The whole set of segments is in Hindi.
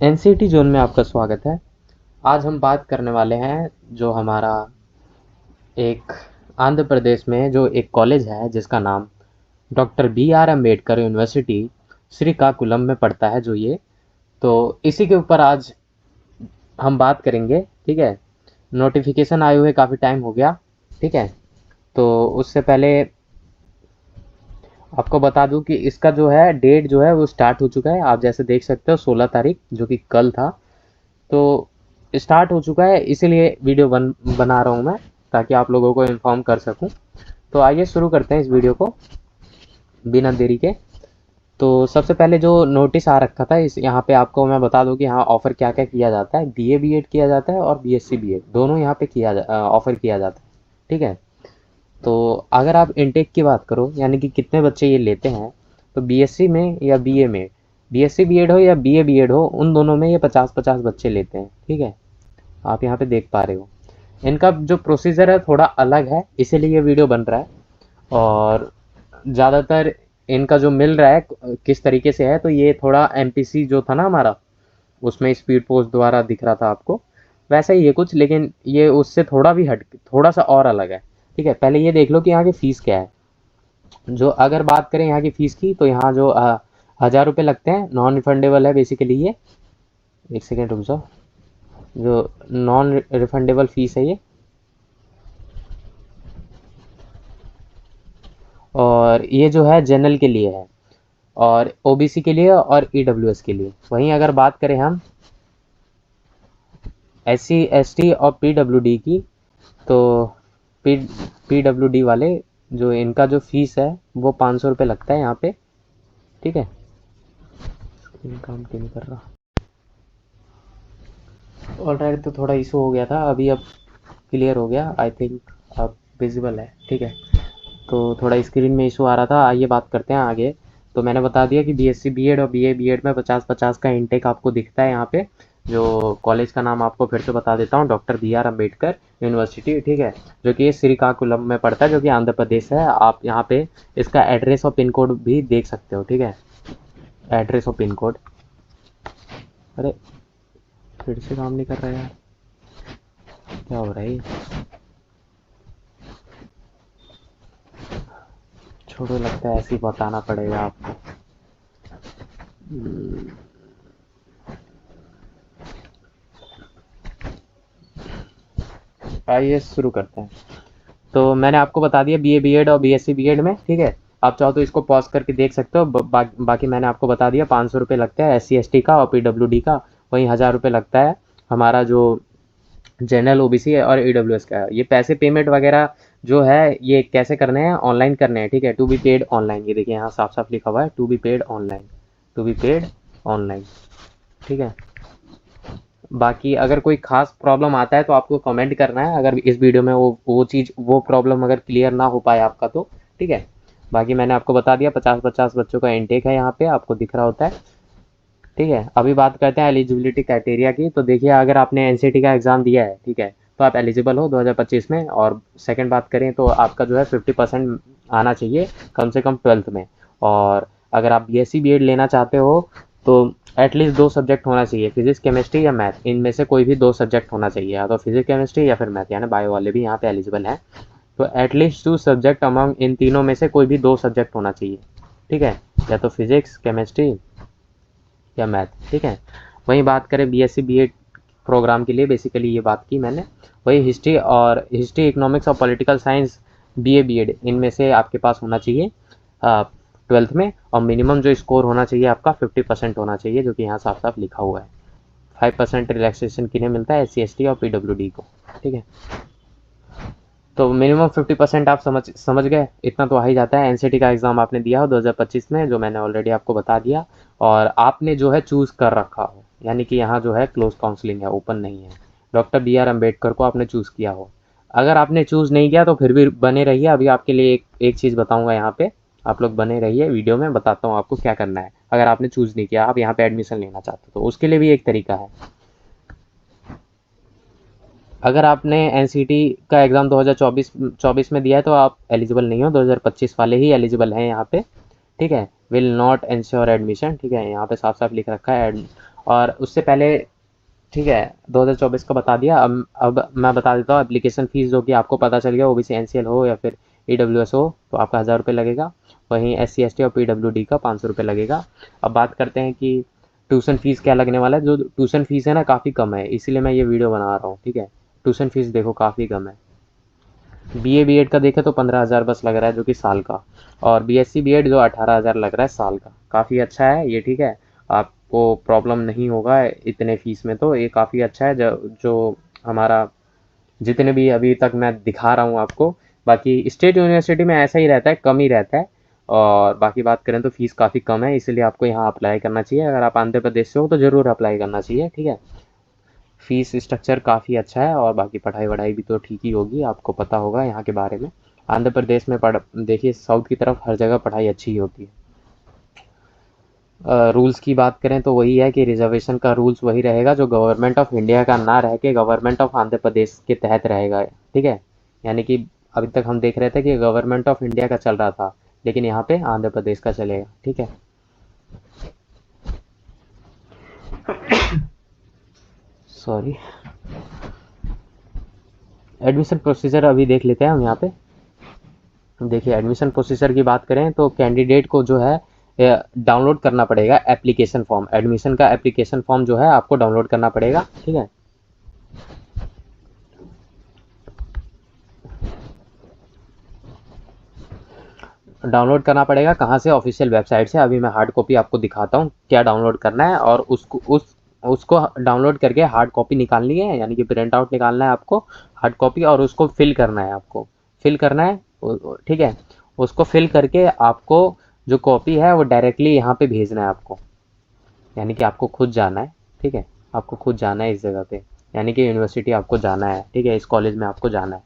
एनसीटी जोन में आपका स्वागत है। आज हम बात करने वाले हैं जो हमारा एक आंध्र प्रदेश में जो एक कॉलेज है जिसका नाम doctor B R Ambedkar university Srikakulam में पड़ता है जो ये तो इसी के ऊपर आज हम बात करेंगे। ठीक है, नोटिफिकेशन आए हुए काफ़ी टाइम हो गया। ठीक है, तो उससे पहले आपको बता दूं कि इसका जो है डेट जो है वो स्टार्ट हो चुका है। आप जैसे देख सकते हो 16 तारीख जो कि कल था, तो स्टार्ट हो चुका है, इसीलिए वीडियो बना रहा हूँ मैं ताकि आप लोगों को इन्फॉर्म कर सकूँ। तो आइए शुरू करते हैं इस वीडियो को बिना देरी के। तो सबसे पहले जो नोटिस आ रखा था इस यहाँ पे आपको मैं बता दूं कि यहाँ ऑफ़र क्या क्या किया जाता है। बीए बीएड किया जाता है और बीएससी बीएड दोनों यहाँ पे ऑफ़र किया जाता है। ठीक है, तो अगर आप इनटेक की बात करो यानी कि कितने बच्चे ये लेते हैं, तो बीएससी में या बीए में, बीएससी बीएड हो या बीए बीएड हो, उन दोनों में ये 50-50 बच्चे लेते हैं। ठीक है, आप यहाँ पे देख पा रहे हो। इनका जो प्रोसीजर है थोड़ा अलग है, इसीलिए ये वीडियो बन रहा है। और ज़्यादातर इनका जो मिल रहा है किस तरीके से है, तो ये थोड़ा एमपीसी जो था ना हमारा, उसमें स्पीड पोस्ट द्वारा दिख रहा था आपको, वैसा ही है कुछ, लेकिन ये उससे थोड़ा भी हट, थोड़ा सा और अलग है। ठीक है, पहले ये देख लो कि यहाँ की फ़ीस क्या है। जो अगर बात करें यहाँ की फ़ीस की, तो यहाँ जो 1000 रुपये लगते हैं, नॉन रिफंडेबल है बेसिकली ये। एक सेकेंड रुक जाओ, जो नॉन रिफंडेबल फ़ीस है ये। और ये जो है जनरल के लिए है, और ओबीसी के लिए और ईडब्ल्यूएस के लिए। वहीं अगर बात करें हम एससी एसटी और पीडब्ल्यूडी की, तो पी पीडब्ल्यूडी वाले जो इनका जो फीस है वो 500 रुपये लगता है यहाँ पे। ठीक है, स्क्रीन काम क्यों नहीं कर रहा। ऑलराइट, तो थोड़ा इशू हो गया था अभी, अब क्लियर हो गया आई थिंक, अब विजिबल है। ठीक है, तो थोड़ा स्क्रीन में इशू आ रहा था। आइए बात करते हैं आगे। तो मैंने बता दिया कि बीएससी बीएड और बीए बीएड में 50-50 का इनटेक आपको दिखता है यहाँ पे। जो कॉलेज का नाम आपको फिर से बता देता हूँ, doctor B R Ambedkar university. ठीक है, जो कि श्रीकाकुलम में पड़ता है, जो कि आंध्र प्रदेश है। आप यहाँ पे इसका एड्रेस और पिन कोड भी देख सकते हो। ठीक है, एड्रेस और पिन कोड। अरे फिर से काम नहीं कर रहा यार, क्या हो रहा है ये? छोड़ो, लगता है ऐसे ही बताना पड़ेगा आपको। आइए शुरू करते हैं। तो मैंने आपको बता दिया बीए बीएड और बीएससी बीएड में। ठीक है, आप चाहो तो इसको पॉज करके देख सकते हो। बाकी मैंने आपको बता दिया 500 रुपये लगता है एससी एसटी का और पीडब्ल्यूडी का। वहीं 1000 रुपये लगता है हमारा जो जनरल ओबीसी है और ईडब्ल्यूएस का है। ये पैसे पेमेंट वगैरह जो है ये कैसे करने हैं, ऑनलाइन करने हैं। ठीक है, टू बी पेड ऑनलाइन, ये देखिए यहाँ साफ साफ लिखा हुआ है, to be paid online, to be paid online. ठीक है, बाकी अगर कोई खास प्रॉब्लम आता है तो आपको कमेंट करना है, अगर इस वीडियो में वो चीज़ वो प्रॉब्लम अगर क्लियर ना हो पाए आपका तो। ठीक है, बाकी मैंने आपको बता दिया 50-50 बच्चों का इनटेक है यहाँ पे, आपको दिख रहा होता है। ठीक है, अभी बात करते हैं एलिजिबिलिटी क्राइटेरिया की। तो देखिए, अगर आपने एनसीटी का एग्ज़ाम दिया है, ठीक है, तो आप एलिजिबल हो 2025 में। और सेकंड बात करें तो आपका जो है 50% आना चाहिए कम से कम 12th में। और अगर आप बीएससी बीएड लेना चाहते हो तो एटलीस्ट 2 सब्जेक्ट होना चाहिए, फिजिक्स केमिस्ट्री या मैथ, इनमें से कोई भी 2 सब्जेक्ट होना चाहिए, या तो फिजिक्स केमिस्ट्री या फिर मैथ, यानी बायो वाले भी यहाँ पे एलिजिबल हैं। तो एटलीस्ट 2 सब्जेक्ट अमंग इन तीनों में से कोई भी 2 सब्जेक्ट होना चाहिए। ठीक है, या तो फिजिक्स केमिस्ट्री या मैथ। ठीक है, वहीं बात करें बीएससी बीएड प्रोग्राम के लिए, बेसिकली ये बात की मैंने। वही हिस्ट्री इकोनॉमिक्स और पॉलिटिकल साइंस बीए बीएड, इनमें से आपके पास होना चाहिए 12th में। और मिनिमम जो स्कोर होना चाहिए आपका 50% होना चाहिए, जो कि यहाँ साफ साफ लिखा हुआ है। 5% रिलैक्सेशन किन्हें मिलता है, एस सी एस टी और पीडब्ल्यूडी को। ठीक है, तो मिनिमम 50% आप समझ गए, इतना तो आ ही जाता है। एनसीटी का एग्ज़ाम आपने दिया हो 2025 में, जो मैंने ऑलरेडी आपको बता दिया, और आपने जो है चूज़ कर रखा हो, यानी कि यहाँ जो है क्लोज काउंसलिंग है, ओपन नहीं है। डॉक्टर बी आर अम्बेडकर को आपने चूज़ किया हो। अगर आपने चूज़ नहीं किया तो फिर भी बने रहिए, अभी आपके लिए एक चीज़ बताऊँगा यहाँ पे, आप लोग बने रहिए, वीडियो में बताता हूँ आपको क्या करना है। अगर आपने चूज़ नहीं किया, आप यहाँ पे एडमिशन लेना चाहते हो, तो उसके लिए भी एक तरीका है। अगर आपने एनसीटी का एग्ज़ाम 2024 में दिया है तो आप एलिजिबल नहीं हो, 2025 वाले ही एलिजिबल हैं यहाँ पे। ठीक है, विल नॉट इंश्योर एडमिशन। ठीक है, यहाँ पे साफ साफ लिख रखा है और उससे पहले, ठीक है, 2024 का बता दिया। अब मैं बता देता हूँ एप्लीकेशन फ़ीस, जो कि आपको पता चल गया, ओबीसी एनसीएल हो या फिर ईडब्ल्यूएस हो तो आपका 1000 रुपये लगेगा। वहीं एससी एसटी और पीडब्ल्यूडी का 500 रुपये लगेगा। अब बात करते हैं कि ट्यूशन फ़ीस क्या लगने वाला है। जो ट्यूशन फ़ीस है ना काफ़ी कम है, इसीलिए मैं ये वीडियो बना रहा हूँ, ठीक है। ट्यूशन फ़ीस देखो काफ़ी कम है। बीए बीएड का देखें तो 15,000 बस लग रहा है, जो कि साल का। और बीएससी बीएड जो 18,000 लग रहा है साल का। काफ़ी अच्छा है ये, ठीक है। आपको प्रॉब्लम नहीं होगा इतने फीस में, तो ये काफ़ी अच्छा है। जो हमारा जितने भी अभी तक मैं दिखा रहा हूँ आपको, बाकी स्टेट यूनिवर्सिटी में ऐसा ही रहता है, कम ही रहता है। और बाकी बात करें तो फीस काफ़ी कम है, इसलिए आपको यहाँ अप्लाई करना चाहिए। अगर आप आंध्र प्रदेश से हो तो ज़रूर अप्लाई करना चाहिए, ठीक है। फीस स्ट्रक्चर काफ़ी अच्छा है और बाकी पढ़ाई वढ़ाई भी तो ठीक ही होगी, आपको पता होगा यहाँ के बारे में। आंध्र प्रदेश में देखिए साउथ की तरफ हर जगह पढ़ाई अच्छी ही होती है। रूल्स की बात करें तो वही है कि रिजर्वेशन का रूल्स वही रहेगा जो गवर्नमेंट ऑफ इंडिया का ना रह के गवर्नमेंट ऑफ आंध्र प्रदेश के तहत रहेगा, ठीक है। यानी कि अभी तक हम देख रहे थे कि गवर्नमेंट ऑफ इंडिया का चल रहा था, लेकिन यहाँ पे आंध्र प्रदेश का चलेगा, ठीक है। सॉरी। एडमिशन प्रोसीजर अभी देख लेते हैं हम यहाँ पे। देखिए एडमिशन प्रोसीजर की बात करें तो कैंडिडेट को जो है डाउनलोड करना पड़ेगा एप्लीकेशन फॉर्म। एडमिशन का एप्लीकेशन फॉर्म जो है आपको डाउनलोड करना पड़ेगा, ठीक है। डाउनलोड करना पड़ेगा कहाँ से? ऑफिशियल वेबसाइट से। अभी मैं हार्ड कॉपी आपको दिखाता हूँ क्या डाउनलोड करना है, और उसको डाउनलोड करके हार्ड कॉपी निकालनी है, यानी कि प्रिंट आउट निकालना है आपको हार्ड कॉपी, और उसको फिल करना है आपको। फिल करना है, ठीक है। उसको फिल करके आपको जो कॉपी है वो डायरेक्टली यहाँ पे भेजना है आपको, यानी कि आपको खुद जाना है, ठीक है। आपको खुद जाना है इस जगह पे, यानी कि यूनिवर्सिटी आपको जाना है, ठीक है। इस कॉलेज में आपको जाना है,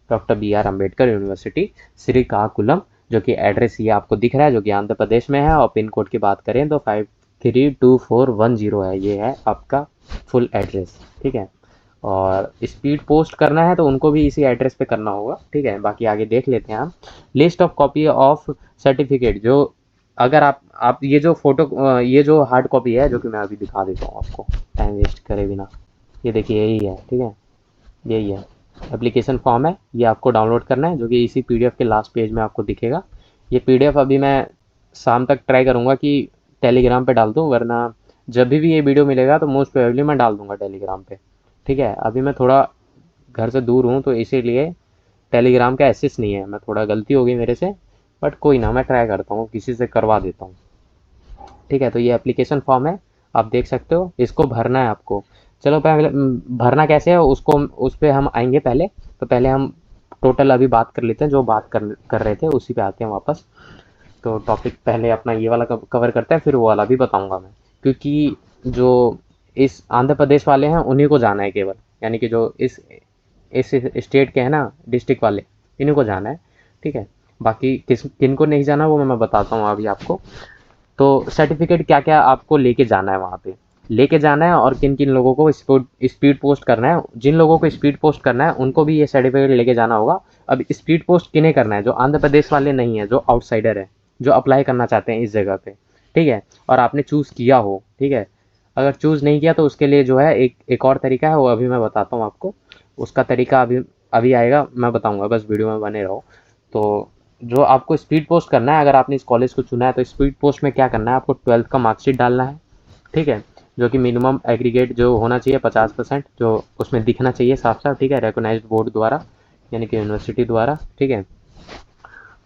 doctor B R Ambedkar university Srikakulam, जो कि एड्रेस ये आपको दिख रहा है, जो कि आंध्र प्रदेश में है। और पिन कोड की बात करें तो 532410 है, ये है आपका फुल एड्रेस, ठीक है। और स्पीड पोस्ट करना है तो उनको भी इसी एड्रेस पे करना होगा, ठीक है। बाकी आगे देख लेते हैं हम। List of copy of certificate, जो अगर आप ये जो फोटो, ये जो हार्ड कॉपी है, जो कि मैं अभी दिखा देता हूँ आपको टाइम वेस्ट करे बिना। ये देखिए यही है, ठीक है, यही है एप्लीकेशन फॉर्म है। ये आपको डाउनलोड करना है, जो कि इसी पीडीएफ के लास्ट पेज में आपको दिखेगा। ये पीडीएफ अभी मैं शाम तक ट्राई करूँगा कि टेलीग्राम पे डाल दूँ, वरना जब भी ये वीडियो मिलेगा तो मोस्ट प्रोबेबली मैं डाल दूँगा टेलीग्राम पे, ठीक है। अभी मैं थोड़ा घर से दूर हूँ तो इसीलिए टेलीग्राम का एक्सेस नहीं है, मैं थोड़ा गलती हो गई मेरे से, बट कोई ना, मैं ट्राई करता हूँ, किसी से करवा देता हूँ, ठीक है। तो ये एप्लीकेशन फॉर्म है, आप देख सकते हो, इसको भरना है आपको। चलो पहले भरना कैसे है उसको, उस पर हम आएंगे पहले। तो पहले हम टोटल अभी बात कर लेते हैं, जो बात कर रहे थे उसी पे आते हैं वापस। तो टॉपिक पहले अपना ये वाला कवर करते हैं, फिर वो वाला भी बताऊंगा मैं, क्योंकि जो इस आंध्र प्रदेश वाले हैं उन्हीं को जाना है केवल, यानी कि जो इस स्टेट के हैं ना डिस्ट्रिक्ट वाले, इन्हीं को जाना है, ठीक है। बाकी किन को नहीं जाना वो मैं बताता हूँ अभी आपको। तो सर्टिफिकेट क्या क्या आपको लेके जाना है वहाँ पे, लेके जाना है, और किन किन लोगों को स्पीड पोस्ट करना है। जिन लोगों को स्पीड पोस्ट करना है उनको भी ये सर्टिफिकेट लेके जाना होगा। अब स्पीड पोस्ट किन्हें करना है? जो आंध्र प्रदेश वाले नहीं है, जो आउटसाइडर है, जो अप्लाई करना चाहते हैं इस जगह पे, ठीक है। और आपने चूज़ किया हो, ठीक है। अगर चूज़ नहीं किया तो उसके लिए जो है एक और तरीका है, वो अभी मैं बताता हूँ आपको। उसका तरीका अभी अभी आएगा, मैं बताऊँगा, बस वीडियो में बने रहो। तो जो आपको स्पीड पोस्ट करना है, अगर आपने इस कॉलेज को चुना है तो स्पीड पोस्ट में क्या करना है, आपको 12th का मार्कशीट डालना है, ठीक है। जो कि मिनिमम एग्रीगेट जो होना चाहिए 50%, जो उसमें दिखना चाहिए साफ साफ, ठीक है, रिकॉग्नाइज्ड बोर्ड द्वारा, यानी कि यूनिवर्सिटी द्वारा, ठीक है।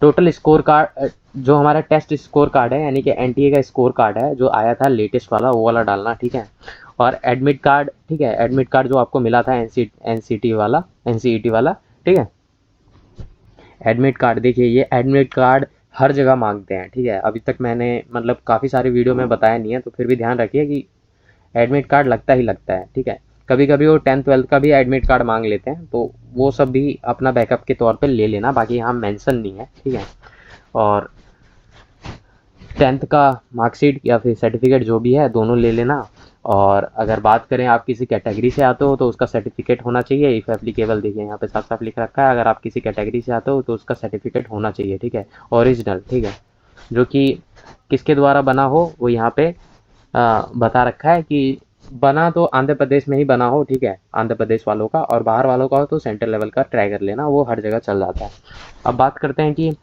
टोटल स्कोर कार्ड, जो हमारा टेस्ट स्कोर कार्ड है, यानी कि एनटीए का स्कोर कार्ड है जो आया था लेटेस्ट वाला, वो वाला डालना, ठीक है। और एडमिट कार्ड, ठीक है, एडमिट कार्ड जो आपको मिला था एनसीटी वाला, एनसीईटी वाला, ठीक है। एडमिट कार्ड, देखिए ये एडमिट कार्ड हर जगह मांगते हैं, ठीक है। अभी तक मैंने मतलब काफ़ी सारे वीडियो में बताया नहीं है, तो फिर भी ध्यान रखिए कि एडमिट कार्ड लगता ही लगता है, ठीक है। कभी कभी वो 10th 12th का भी एडमिट कार्ड मांग लेते हैं, तो वो सब भी अपना बैकअप के तौर पे ले लेना, बाकी यहाँ मेंशन नहीं है, ठीक है। और 10th का मार्कशीट या फिर सर्टिफिकेट जो भी है दोनों ले लेना। और अगर बात करें आप किसी कैटेगरी से आते हो तो उसका सर्टिफिकेट होना चाहिए, इफ़ एप्लीकेबल, देखिए यहाँ पे साफ साफ लिख रखा है, अगर आप किसी कैटेगरी से आते हो तो उसका सर्टिफिकेट होना चाहिए, ठीक है, ओरिजिनल, ठीक है। जो कि किसके द्वारा बना हो वो यहाँ पे बता रखा है कि बना तो आंध्र प्रदेश में ही बना हो, ठीक है, आंध्र प्रदेश वालों का, और बाहर वालों का हो तो सेंट्रल लेवल का ट्राई कर लेना, वो हर जगह चल जाता है। अब बात करते हैं कि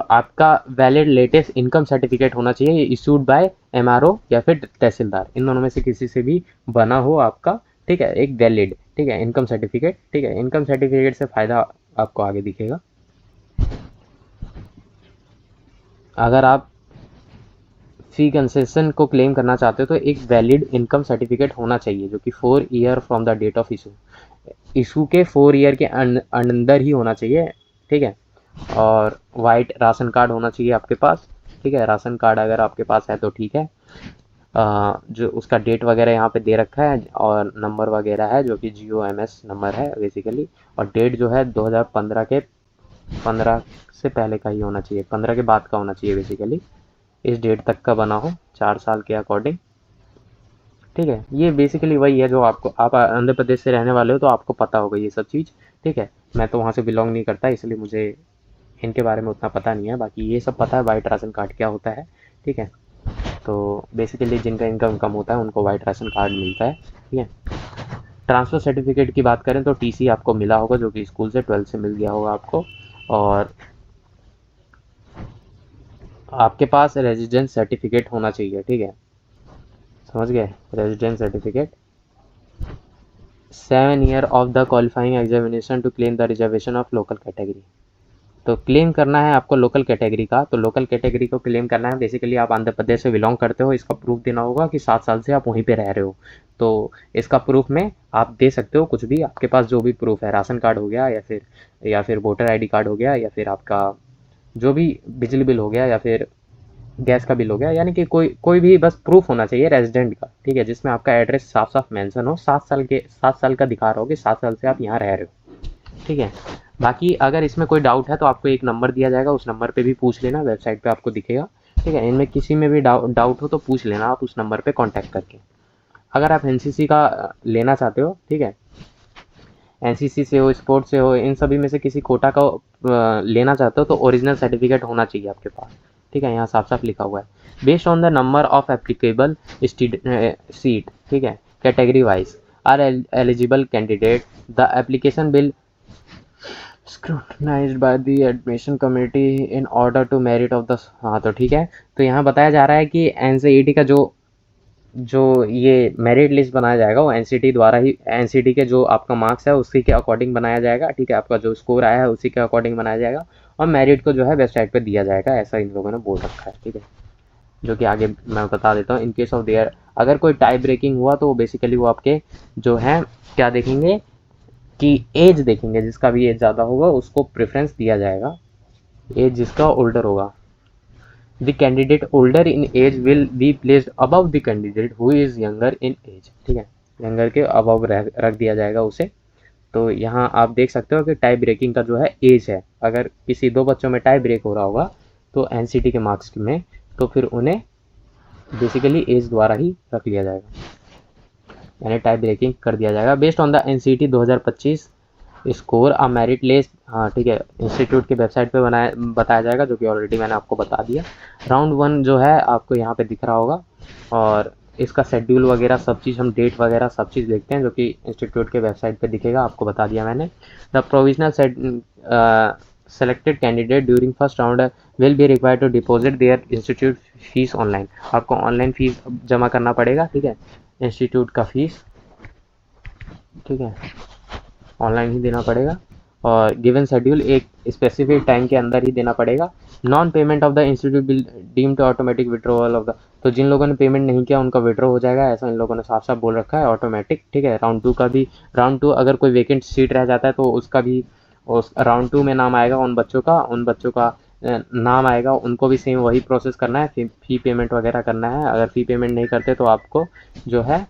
आपका वैलिड लेटेस्ट इनकम सर्टिफिकेट होना चाहिए इशूड बाय एमआरओ या फिर तहसीलदार, इन दोनों में से किसी से भी बना हो आपका, ठीक है, एक वैलिड, ठीक है, इनकम सर्टिफिकेट, ठीक है। इनकम सर्टिफिकेट से फ़ायदा आपको आगे दिखेगा। अगर आप फी कंसेशन को क्लेम करना चाहते हो तो एक वैलिड इनकम सर्टिफिकेट होना चाहिए जो कि 4 year from the date of issue के 4 ईयर के अंदर ही होना चाहिए, ठीक है। और वाइट राशन कार्ड होना चाहिए आपके पास, ठीक है, राशन कार्ड अगर आपके पास है तो ठीक है। जो उसका डेट वगैरह यहाँ पे दे रखा है और नंबर वगैरह है जो कि GOMS नंबर है बेसिकली, और डेट जो है 2015 के 15 से पहले का ही होना चाहिए, 15 के बाद का होना चाहिए बेसिकली, इस डेट तक का बना हो 4 साल के अकॉर्डिंग, ठीक है। ये बेसिकली वही है जो आपको, आप आंध्र प्रदेश से रहने वाले हो तो आपको पता होगा ये सब चीज़, ठीक है। मैं तो वहाँ से बिलोंग नहीं करता इसलिए मुझे इनके बारे में उतना पता नहीं है, बाकी ये सब पता है वाइट राशन कार्ड क्या होता है, ठीक है। तो बेसिकली जिनका इनकम कम होता है उनको वाइट राशन कार्ड मिलता है, ठीक है। ट्रांसफ़र सर्टिफिकेट की बात करें तो TC आपको मिला होगा जो कि स्कूल से 12th से मिल गया होगा आपको, और आपके पास रेजिडेंस सर्टिफिकेट होना चाहिए, ठीक है, समझ गए, residence certificate. 7 year of the qualifying examination to claim the reservation of local category. तो क्लेम करना है आपको लोकल कैटेगरी का, तो लोकल कैटेगरी को क्लेम करना है बेसिकली आप आंध्र प्रदेश से बिलोंग करते हो, इसका प्रूफ देना होगा कि 7 साल से आप वहीं पे रह रहे हो। तो इसका प्रूफ में आप दे सकते हो कुछ भी, आपके पास जो भी प्रूफ है, राशन कार्ड हो गया या फिर वोटर ID कार्ड हो गया, या फिर आपका जो भी बिजली बिल हो गया, या फिर गैस का बिल हो गया, यानी कि कोई कोई भी बस प्रूफ होना चाहिए रेजिडेंट का, ठीक है, जिसमें आपका एड्रेस साफ साफ मेंशन हो, 7 साल का दिखा रहा हो कि 7 साल से आप यहाँ रह रहे हो, ठीक है। बाकी अगर इसमें कोई डाउट है तो आपको एक नंबर दिया जाएगा, उस नंबर पे भी पूछ लेना, वेबसाइट पे आपको दिखेगा, ठीक है। इनमें किसी में भी डाउट हो तो पूछ लेना आप उस नंबर पे कांटेक्ट करके। अगर आप NCC का लेना चाहते हो, ठीक है, NCC से हो, स्पोर्ट्स से हो, इन सभी में से किसी कोटा का लेना चाहते हो तो ओरिजिनल सर्टिफिकेट होना चाहिए आपके पास, ठीक है, यहाँ साफ साफ लिखा हुआ है based on the number of applicable seat, ठीक है, category wise are eligible candidate the application will scrutinized by the admission committee in order to merit of the, हाँ तो ठीक है। तो यहाँ बताया जा रहा है कि NCET का जो जो ये मेरिट लिस्ट बनाया जाएगा वो NCT द्वारा ही, NCT के जो आपका मार्क्स है उसी के अकॉर्डिंग बनाया जाएगा, ठीक है, आपका जो स्कोर आया है उसी के अकॉर्डिंग बनाया जाएगा, और मेरिट को जो है वेबसाइट पे दिया जाएगा, ऐसा इन लोगों ने बोल रखा है, ठीक है, जो कि आगे मैं बता देता हूँ। इन केस ऑफ देयर अगर कोई टाई ब्रेकिंग हुआ तो बेसिकली वो आपके जो है क्या देखेंगे कि एज देखेंगे, जिसका भी एज ज़्यादा होगा उसको प्रेफरेंस दिया जाएगा, एज जिसका ओल्डर होगा। The candidate older in age will be placed above the candidate who is younger in age, ठीक है, यंगर के अबव रख दिया जाएगा उसे। तो यहाँ आप देख सकते हो कि टाई ब्रेकिंग का जो है एज है, अगर किसी 2 बच्चों में टाई ब्रेक हो रहा होगा तो NCT के मार्क्स में, तो फिर उन्हें बेसिकली एज द्वारा ही रख लिया जाएगा, यानी टाई ब्रेकिंग कर दिया जाएगा based on the NCT 2025 score a merit list, हाँ ठीक है, इंस्टीट्यूट की वेबसाइट पे बताया जाएगा, जो कि ऑलरेडी मैंने आपको बता दिया। राउंड 1 जो है आपको यहाँ पे दिख रहा होगा, और इसका शेड्यूल वगैरह सब चीज़, हम डेट वगैरह सब चीज़ देखते हैं जो कि इंस्टीट्यूट के वेबसाइट पे दिखेगा, आपको बता दिया मैंने। The provisional selected candidate during first round will be required to deposit their institute fees online, आपको ऑनलाइन फीस जमा करना पड़ेगा, ठीक है, इंस्टीट्यूट का फीस, ठीक है, ऑनलाइन ही देना पड़ेगा, और गिवन शेड्यूल एक स्पेसिफिक टाइम के अंदर ही देना पड़ेगा। Non payment of the institute will deem to automatic withdrawal of the, तो जिन लोगों ने पेमेंट नहीं किया उनका विड्रॉ हो जाएगा, ऐसा इन लोगों ने साफ साफ बोल रखा है, ऑटोमेटिक, ठीक है। राउंड 2 का भी, राउंड 2 अगर कोई वेकेंट सीट रह जाता है तो उसका भी उस राउंड 2 में नाम आएगा, उन बच्चों का नाम आएगा, उनको भी सेम वही प्रोसेस करना है, फी पेमेंट वगैरह करना है। अगर फ़ी पेमेंट नहीं करते तो आपको जो है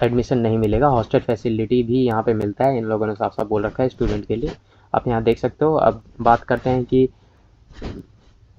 एडमिशन नहीं मिलेगा। हॉस्टल फैसिलिटी भी यहाँ पे मिलता है, इन लोगों ने साफ साफ बोल रखा है स्टूडेंट के लिए, आप यहाँ देख सकते हो। अब बात करते हैं कि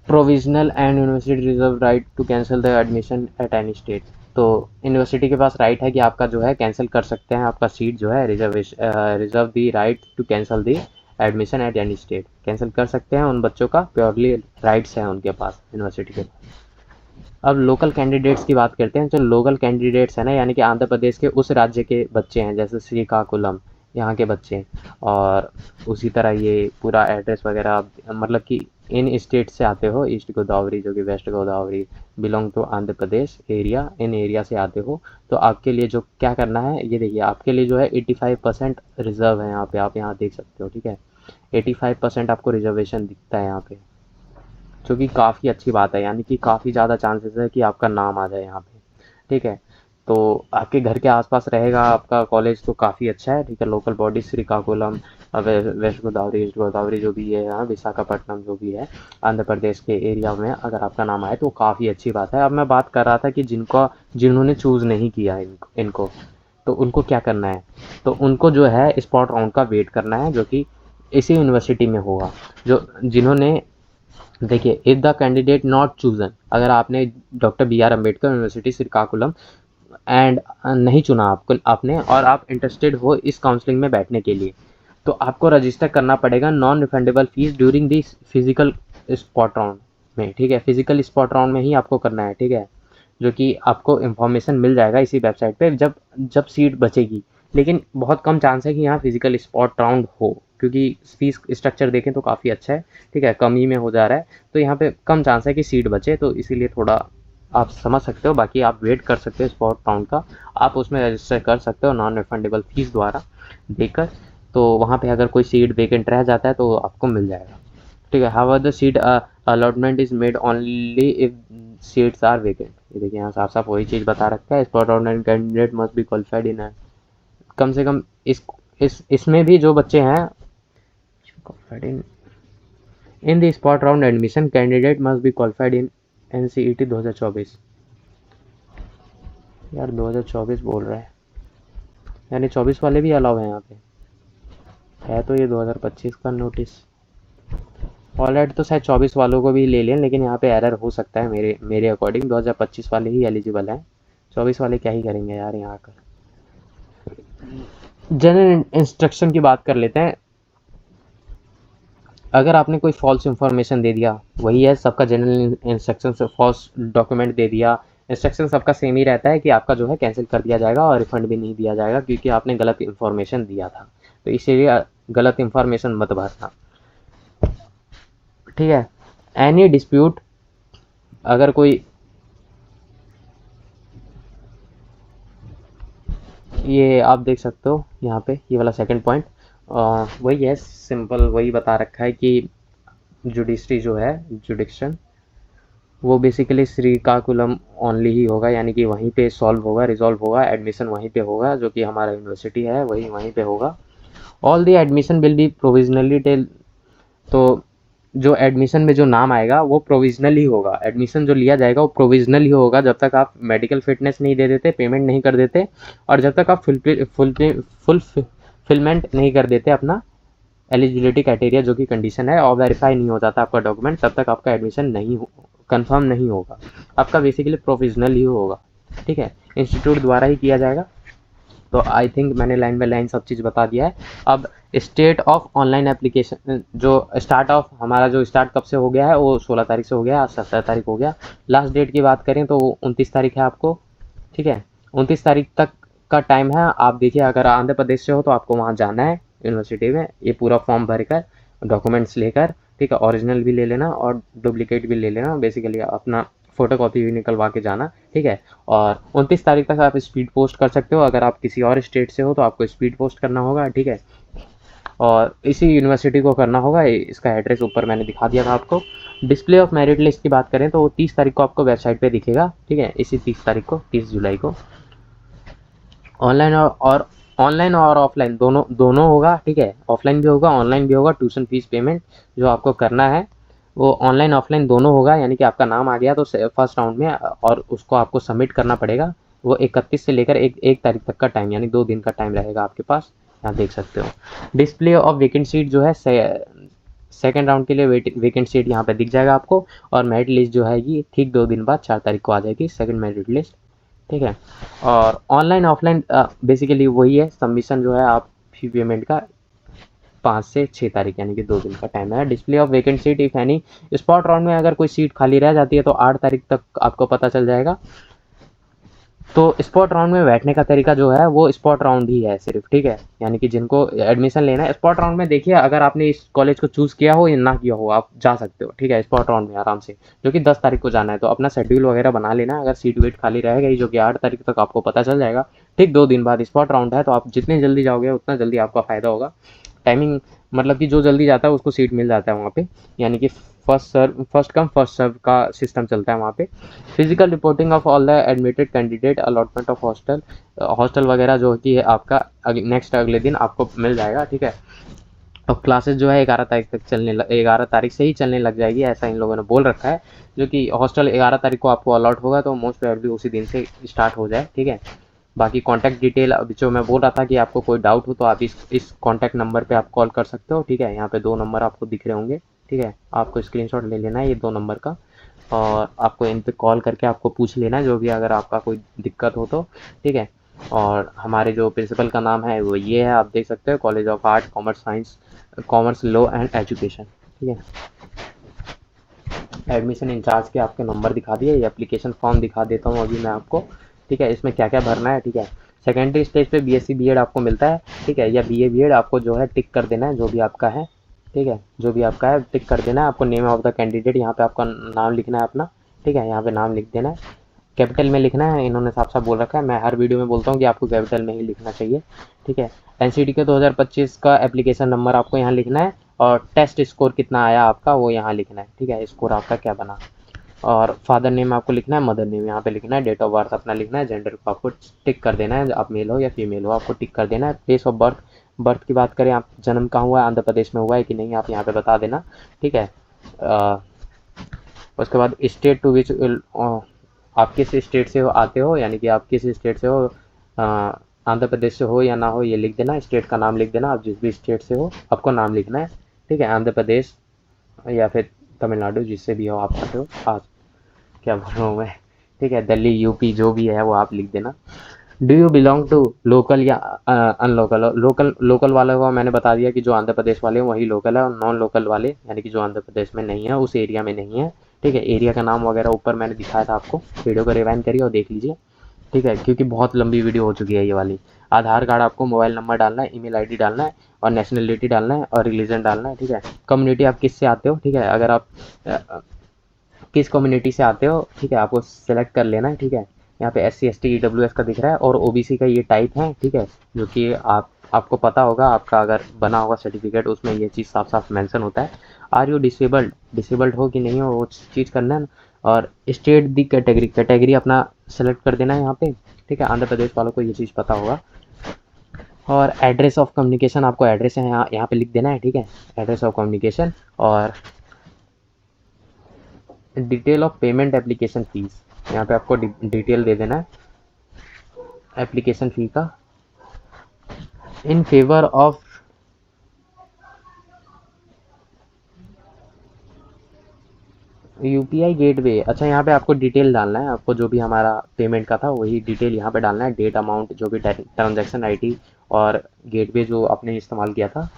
provisional and university reserve right to cancel the admission at any state, तो यूनिवर्सिटी के पास राइट है कि आपका जो है कैंसिल कर सकते हैं, आपका सीट जो है reserve the right to cancel the admission at any state, cancel कर सकते हैं उन बच्चों का, प्योरली राइट्स हैं उनके पास, यूनिवर्सिटी के पास। अब लोकल कैंडिडेट्स की बात करते हैं। जो लोकल कैंडिडेट्स हैं ना, यानी कि आंध्र प्रदेश के उस राज्य के बच्चे हैं, जैसे श्रीकाकुलम यहाँ के बच्चे, और उसी तरह ये पूरा एड्रेस वगैरह मतलब कि इन स्टेट से आते हो, ईस्ट गोदावरी जो कि west Godavari belong to Andhra Pradesh area, इन एरिया से आते हो, तो आपके लिए जो क्या करना है, ये देखिए आपके लिए जो है 85% रिजर्व है यहाँ पे, आप यहाँ देख सकते हो, ठीक है। 85% आपको रिजर्वेशन दिखता है यहाँ पे, जो कि काफ़ी अच्छी बात है, यानी कि काफ़ी ज़्यादा चांसेस है कि आपका नाम आ जाए यहाँ पे, ठीक है। तो आपके घर के आसपास रहेगा आपका कॉलेज, तो काफ़ी अच्छा है, ठीक है। Local body Srikakulam, west Godavari, east Godavari जो भी है यहाँ, विशाखापट्टनम जो भी है आंध्र प्रदेश के एरिया में, अगर आपका नाम आए तो काफ़ी अच्छी बात है। अब मैं बात कर रहा था कि जिन्होंने चूज़ नहीं किया इनको, तो उनको क्या करना है, तो उनको जो है स्पॉट राउंड का वेट करना है, जो कि इसी यूनिवर्सिटी में होगा। जो जिन्होंने देखिए, if the candidate not chosen, अगर आपने doctor B R Ambedkar university Srikakulam and नहीं चुना आपने, और आप इंटरेस्टेड हो इस काउंसलिंग में बैठने के लिए, तो आपको रजिस्टर करना पड़ेगा non refundable fees during this physical spot round में, ठीक है। फिजिकल स्पॉट राउंड में ही आपको करना है, ठीक है, जो कि आपको इन्फॉर्मेशन मिल जाएगा इसी वेबसाइट पे जब जब सीट बचेगी। लेकिन बहुत कम चांस है कि यहाँ फिजिकल स्पॉट राउंड हो, क्योंकि फीस स्ट्रक्चर देखें तो काफ़ी अच्छा है, ठीक है, कम ही में हो जा रहा है, तो यहाँ पे कम चांस है कि सीट बचे, तो इसीलिए थोड़ा आप समझ सकते हो। बाकी आप वेट कर सकते हो स्पॉट राउंड का, आप उसमें रजिस्टर कर सकते हो नॉन रिफंडेबल फीस द्वारा देकर, तो वहाँ पे अगर कोई सीट वेकेंट रह जाता है तो आपको मिल जाएगा, ठीक है। How the seat allotment is made only if seats are vacant, ये देखिए यहाँ साफ साफ वही चीज़ बता रखा है। Spot round candidate must be qualified in, कम से कम इसमें भी जो बच्चे हैं in the spot round admission candidate must be qualified in NCET 2024, यार 2024 बोल रहा है, यानी 24 वाले भी अलाउ हैं यहाँ पे, है तो ये 2025 का नोटिस। ऑलरेडी तो शायद 24 वालों को भी ले लें, लेकिन यहाँ पे एरर हो सकता है, मेरे अकॉर्डिंग 2025 वाले ही एलिजिबल हैं, 24 वाले क्या ही करेंगे यार यहाँ आकर। जनरल इंस्ट्रक्शन की बात कर लेते हैं। अगर आपने कोई फॉल्स इंफॉर्मेशन दे दिया, वही है सबका जनरल इंस्ट्रक्शन से, फॉल्स डॉक्यूमेंट दे दिया, इंस्ट्रक्शन सबका सेम ही रहता है कि आपका जो है कैंसिल कर दिया जाएगा और रिफंड भी नहीं दिया जाएगा, क्योंकि आपने गलत इंफॉर्मेशन दिया था, तो इसीलिए गलत इंफॉर्मेशन मत भरना, ठीक है। एनी डिस्प्यूट, अगर कोई ये आप देख सकते हो यहाँ पे, ये वाला सेकंड पॉइंट वही है, सिंपल वही बता रखा है कि जुडिशरी जो है, जुडिक्शन, वो बेसिकली श्रीकाकुलम ओनली ही होगा, यानी कि वहीं पे सॉल्व होगा, रिजॉल्व होगा, एडमिशन वहीं पे होगा, जो कि हमारा यूनिवर्सिटी है वहीं पे होगा। All the admission will be provisionally tell, तो जो एडमिशन में जो नाम आएगा वो प्रोविजनल ही होगा, एडमिशन जो लिया जाएगा वो प्रोविजनल ही होगा, जब तक आप मेडिकल फिटनेस नहीं दे देते, पेमेंट नहीं कर देते, और जब तक आप फुलफिलमेंट नहीं कर देते अपना एलिजिबिलिटी क्राइटेरिया जो कि कंडीशन है, और वेरीफाई नहीं हो जाता आपका डॉक्यूमेंट, तब तक आपका एडमिशन नहीं कंफर्म नहीं होगा, आपका बेसिकली प्रोविजनल ही होगा, ठीक है, इंस्टीट्यूट द्वारा ही किया जाएगा। तो आई थिंक मैंने लाइन बाय लाइन सब चीज़ बता दिया है। अब स्टेट ऑफ ऑनलाइन एप्लीकेशन, जो स्टार्ट ऑफ हमारा जो स्टार्ट कब से हो गया है, वो 16 तारीख से हो गया, आज 17 तारीख हो गया। लास्ट डेट की बात करें तो 29 तारीख है आपको, ठीक है, 29 तारीख तक का टाइम है। आप देखिए, अगर आंध्र प्रदेश से हो तो आपको वहाँ जाना है यूनिवर्सिटी में, ये पूरा फॉर्म भर कर, डॉक्यूमेंट्स लेकर, ठीक है, ओरिजिनल भी ले लेना और डुप्लीकेट भी ले लेना, बेसिकली अपना फ़ोटो कॉपी भी निकलवा के जाना, ठीक है। और 29 तारीख तक आप स्पीड पोस्ट कर सकते हो, अगर आप किसी और स्टेट से हो तो आपको स्पीड पोस्ट करना होगा, ठीक है, और इसी यूनिवर्सिटी को करना होगा। इसका एड्रेस ऊपर मैंने दिखा दिया था आपको। डिस्प्ले ऑफ मेरिट लिस्ट की बात करें तो वो 30 तारीख को आपको वेबसाइट पे दिखेगा, ठीक है, इसी 30 तारीख को, 30 जुलाई को। ऑनलाइन और ऑफलाइन दोनों होगा, ठीक है, ऑफलाइन भी होगा ऑनलाइन भी होगा। ट्यूशन फीस पेमेंट जो आपको करना है वो ऑनलाइन ऑफलाइन दोनों होगा, यानी कि आपका नाम आ गया तो फर्स्ट राउंड में, और उसको आपको सबमिट करना पड़ेगा। वो 31 से लेकर 1 तारीख तक का टाइम, यानी 2 दिन का टाइम रहेगा आपके पास, यहाँ देख सकते हो। डिस्प्ले ऑफ वेकेंट सीट जो है सेकेंड राउंड के लिए वेकेंट सीट यहाँ पे दिख जाएगा आपको, और मेरिट लिस्ट जो है ये ठीक 2 दिन बाद 4 तारीख को आ जाएगी, सेकंड मेरिट लिस्ट, ठीक है। और ऑनलाइन ऑफलाइन बेसिकली वही है, सबमिशन जो है आप फी पेमेंट का 5 से 6 तारीख यानी कि 2 दिन का टाइम है। Display of vacant seat if any, spot round में अगर कोई सीट खाली रह जाती है तो 8 तारीख तक आपको पता चल जाएगा। तो स्पॉट राउंड में बैठने का तरीका जो है वो स्पॉट राउंड ही है सिर्फ, ठीक है, यानी कि जिनको एडमिशन लेना है स्पॉट राउंड में, देखिए अगर आपने इस कॉलेज को चूज़ किया हो या ना किया हो आप जा सकते हो, ठीक है, स्पॉट राउंड में आराम से, जो कि 10 तारीख को जाना है। तो अपना शेड्यूल वगैरह बना लेना, अगर सीट वेट खाली रह गई जो कि 8 तारीख तक आपको पता चल जाएगा, ठीक 2 दिन बाद स्पॉट राउंड है, तो आप जितने जल्दी जाओगे उतना जल्दी आपका फ़ायदा होगा। टाइमिंग मतलब कि जो जल्दी जाता है उसको सीट मिल जाता है वहाँ पे, यानी कि फर्स्ट कम फर्स्ट सर्व का सिस्टम चलता है वहाँ पे। Physical reporting of all the admitted candidate, allotment of hostel वगैरह जो कि है आपका नेक्स्ट अगले दिन आपको मिल जाएगा, ठीक है। और क्लासेस जो है 11 तारीख तक 11 तारीख से ही चलने लग जाएगी, ऐसा इन लोगों ने बोल रखा है, जो कि हॉस्टल 11 तारीख को आपको अलॉट होगा, तो मोस्ट प्रोबेबली उसी दिन से स्टार्ट हो जाए, ठीक है। बाकी कॉन्टैक्ट डिटेल अभी जो मैं बोल रहा था कि आपको कोई डाउट हो तो आप इस कॉन्टैक्ट नंबर पे आप कॉल कर सकते हो, ठीक है। यहाँ पे 2 नंबर आपको दिख रहे होंगे, ठीक है, आपको स्क्रीनशॉट ले लेना है ये 2 नंबर का, और आपको इन पे कॉल करके आपको पूछ लेना है जो भी अगर आपका कोई दिक्कत हो तो, ठीक है। और हमारे जो प्रिंसिपल का नाम है वो ये है, आप देख सकते हो, college of art commerce science commerce law and education, ठीक है। एडमिशन इंचार्ज के आपके नंबर दिखा दिए, ये एप्लीकेशन फॉर्म दिखा देता हूँ अभी मैं आपको, ठीक है, इसमें क्या क्या भरना है, ठीक है। सेकेंडरी स्टेज पे बीएससी बीएड आपको मिलता है, ठीक है, या बीए बीएड आपको जो है टिक कर देना है, जो भी आपका है, ठीक है, जो भी आपका है टिक कर देना है। आपको नेम ऑफ द कैंडिडेट यहाँ पे आपका नाम लिखना है अपना, ठीक है, यहाँ पे नाम लिख देना है, कैपिटल में लिखना है, इन्होंने साफ साफ बोल रखा है, मैं हर वीडियो में बोलता हूँ कि आपको कैपिटल में ही लिखना चाहिए, ठीक है। एनसीटी के 2025 का एप्लीकेशन नंबर आपको यहाँ लिखना है, और टेस्ट स्कोर कितना आया आपका वो यहाँ लिखना है, ठीक है, स्कोर आपका क्या बना। और फादर नेम आपको लिखना है, मदर नेम यहाँ पे लिखना है, डेट ऑफ बर्थ अपना लिखना है, जेंडर को आपको टिक कर देना है, आप मेल हो या फीमेल हो आपको टिक कर देना है। प्लेस ऑफ बर्थ की बात करें, आप जन्म कहाँ हुआ है, आंध्र प्रदेश में हुआ है कि नहीं, आप यहाँ पे बता देना, ठीक है। उसके बाद स्टेट टू विच आप किस स्टेट से आते हो, यानी कि आप किस स्टेट से हो, आंध्र प्रदेश से हो या ना हो ये लिख देना, स्टेट का नाम लिख देना, आप जिस भी स्टेट से हो आपको नाम लिखना है, ठीक है। आंध्र प्रदेश या फिर तमिलनाडु जिससे भी हो आप आते हो, आज क्या बोल रहा हूँ मैं, ठीक है, दिल्ली यूपी जो भी है वो आप लिख देना। Do you belong to local या अनलोकल, लोकल वाले को मैंने बता दिया कि जो आंध्र प्रदेश वाले हैं वही लोकल है, और नॉन लोकल वाले यानी कि जो आंध्र प्रदेश में नहीं है उस एरिया में नहीं है, ठीक है। एरिया का नाम वगैरह ऊपर मैंने दिखाया था आपको, वीडियो को रिवाइंड करिए और देख लीजिए, ठीक है, क्योंकि बहुत लंबी वीडियो हो चुकी है ये वाली। आधार कार्ड आपको मोबाइल नंबर डालना है, ईमेल आईडी डालना है, और नेशनलिटी डालना है, और रिलीजन डालना है, ठीक है। कम्युनिटी आप किससे आते हो, ठीक है, अगर आप किस कम्युनिटी से आते हो, ठीक है, आपको सेलेक्ट कर लेना है, ठीक है। यहाँ पे SC ST EWS का दिख रहा है, और OBC का ये टाइप है, ठीक है, जो कि आपको पता होगा, आपका अगर बना होगा सर्टिफिकेट उसमें ये चीज़ साफ साफ मेंशन होता है। आर यू डिसेबल्ड हो कि नहीं हो वो चीज़ करना है, और स्टेट दी कैटेगरी अपना सेलेक्ट कर देना है यहाँ पे, ठीक है। आंध्र प्रदेश वालों को ये चीज़ पता होगा। और एड्रेस ऑफ कम्युनिकेशन आपको एड्रेस है यहाँ पे लिख देना है, ठीक है, एड्रेस ऑफ कम्युनिकेशन। और detail of payment application fees, यहाँ पे आपको डिटेल दे देना है एप्लीकेशन फ़ी का, in favour of UPI gateway. अच्छा, यहाँ पे आपको डिटेल डालना है, आपको जो भी हमारा पेमेंट का था वही डिटेल यहाँ पे डालना है, डेट अमाउंट जो भी ट्रांजैक्शन ID और गेटवे जो आपने इस्तेमाल किया था।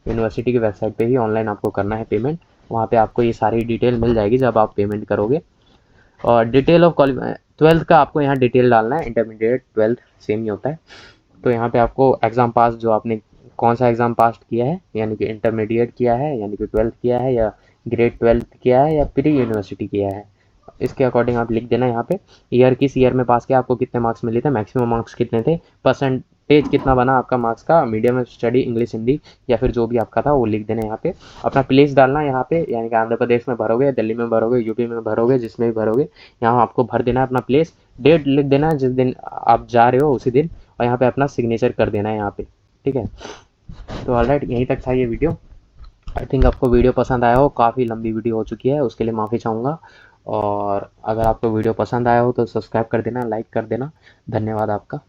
यूनिवर्सिटी की वेबसाइट पे ही ऑनलाइन आपको करना है पेमेंट, वहाँ पे आपको ये सारी डिटेल मिल जाएगी जब आप पेमेंट करोगे। और डिटेल ऑफ 12th का आपको यहाँ डिटेल डालना है, इंटरमीडिएट 12th सेम ही होता है। तो यहाँ पे आपको एग्ज़ाम पास जो आपने कौन सा एग्ज़ाम पास किया है, यानी कि इंटरमीडिएट किया है, यानी कि 12th किया है, या ग्रेड 12th किया है, या प्री यूनिवर्सिटी किया है, इसके अकॉर्डिंग आप लिख देना यहाँ पे। ईयर किस ईयर में पास किया, आपको कितने मार्क्स मिले थे, मैक्सिमम मार्क्स कितने थे, परसेंटेज कितना बना आपका मार्क्स का, मीडियम स्टडी इंग्लिश हिंदी या फिर जो भी आपका था वो लिख देना यहाँ पे। अपना प्लेस डालना यहाँ पे, यानी कि आंध्र प्रदेश में भरोगे, दिल्ली में भरोगे, यूपी में भरोगे, जिसमें भी भरोगे यहाँ आपको भर देना है अपना प्लेस। डेट लिख देना है जिस दिन आप जा रहे हो उसी दिन, और यहाँ पे अपना सिग्नेचर कर देना है यहाँ पे, ठीक है। तो ऑलराइट, यहीं तक था ये वीडियो। आई थिंक आपको वीडियो पसंद आया हो, काफ़ी लंबी वीडियो हो चुकी है, उसके लिए माफ़ी चाहूँगा। और अगर आपको वीडियो पसंद आया हो तो सब्सक्राइब कर देना, लाइक कर देना। धन्यवाद आपका।